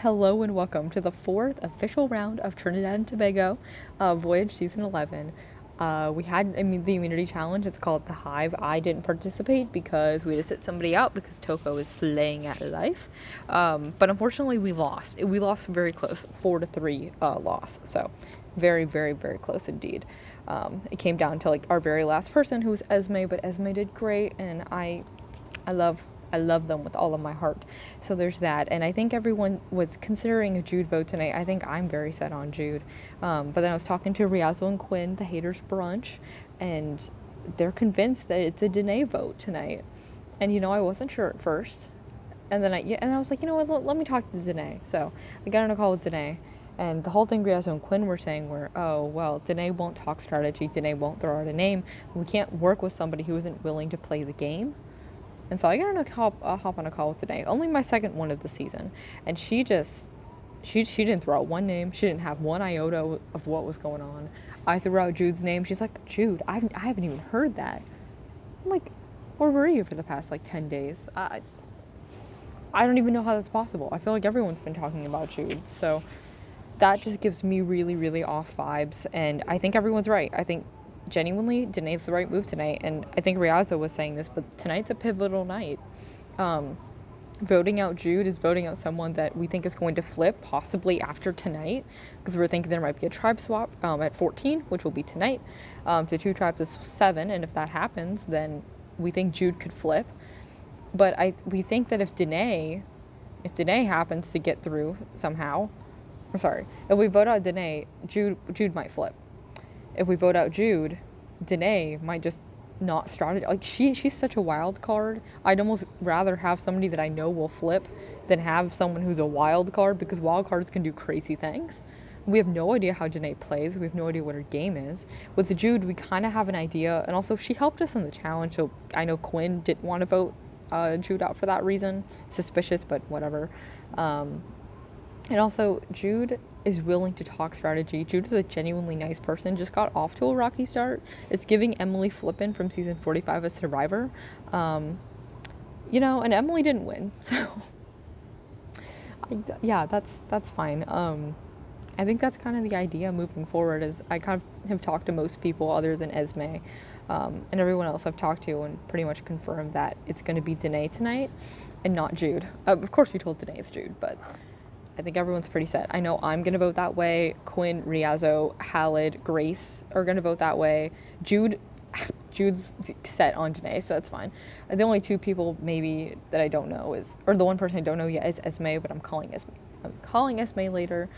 Hello and welcome to the fourth official round of Trinidad and Tobago Voyage Season 11. We had the immunity challenge. It's called the Hive. I didn't participate because we had to sit somebody out because Toko is slaying at life. But unfortunately, we lost. We lost very close, 4-3 loss. So very, very, very close indeed. It came down to like our very last person, who was Esme, but Esme did great, and I love them with all of my heart. So there's that. And I think everyone was considering a Jude vote tonight. I think I'm very set on Jude. But then I was talking to Riazzo and Quinn, the haters brunch, and they're convinced that it's a Danae vote tonight. And I wasn't sure at first. And then I was like, you know what, let me talk to Danae. So I got on a call with Danae. And the whole thing Riazzo and Quinn were saying were, oh, well, Danae won't talk strategy. Danae won't throw out a name. We can't work with somebody who isn't willing to play the game. And so I got on hop on a call with Danae, only my second one of the season. And she didn't throw out one name. She didn't have one iota of what was going on. I threw out Jude's name. She's like, Jude, I haven't even heard that. I'm like, where were you for the past 10 days? I don't even know how that's possible. I feel like everyone's been talking about Jude. So that just gives me really, really off vibes. And I think everyone's right. I think genuinely, Danae's the right move tonight, and I think Riazzo was saying this, but tonight's a pivotal night. Voting out Jude is voting out someone that we think is going to flip, possibly after tonight, because we're thinking there might be a tribe swap at 14, which will be tonight, to 2 tribes is 7, and if that happens, then we think Jude could flip. But we think that if Danae happens to get through somehow, if we vote out Danae, Jude might flip. If we vote out Jude, Danae might just not strategize. Like, she's such a wild card. I'd almost rather have somebody that I know will flip than have someone who's a wild card, because wild cards can do crazy things. We have no idea how Danae plays. We have no idea what her game is. With Jude, we kind of have an idea, and also she helped us in the challenge, so I know Quinn didn't want to vote Jude out for that reason. Suspicious, but whatever. And also, Jude is willing to talk strategy. Jude is a genuinely nice person. Just got off to a rocky start. It's giving Emily Flippin from season 45 as Survivor. And Emily didn't win. So, yeah, that's fine. I think that's kind of the idea moving forward, is I kind of have talked to most people other than Esme. And everyone else I've talked to and pretty much confirmed that it's going to be Danae tonight and not Jude. Of course, we told Danae it's Jude, but I think everyone's pretty set. I know I'm going to vote that way. Quinn, Riazzo, Halid, Grace are going to vote that way. Jude's set on Danae, so that's fine. The only 2 people maybe that I don't know the one person I don't know yet is Esme, but I'm calling Esme later.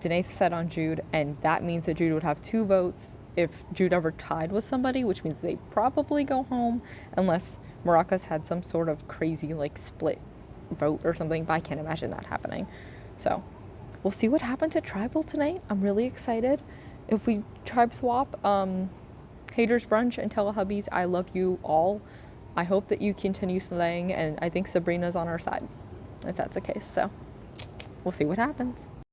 Danae's set on Jude, and that means that Jude would have 2 votes if Jude ever tied with somebody, which means they probably go home, unless Maracas had some sort of crazy split vote or something, but I can't imagine that happening. So we'll see what happens at Tribal tonight. I'm really excited. If we tribe swap, haters brunch and Telehubbies, I love you all. I hope that you continue slaying, and I think Sabrina's on our side if that's the case. So we'll see what happens.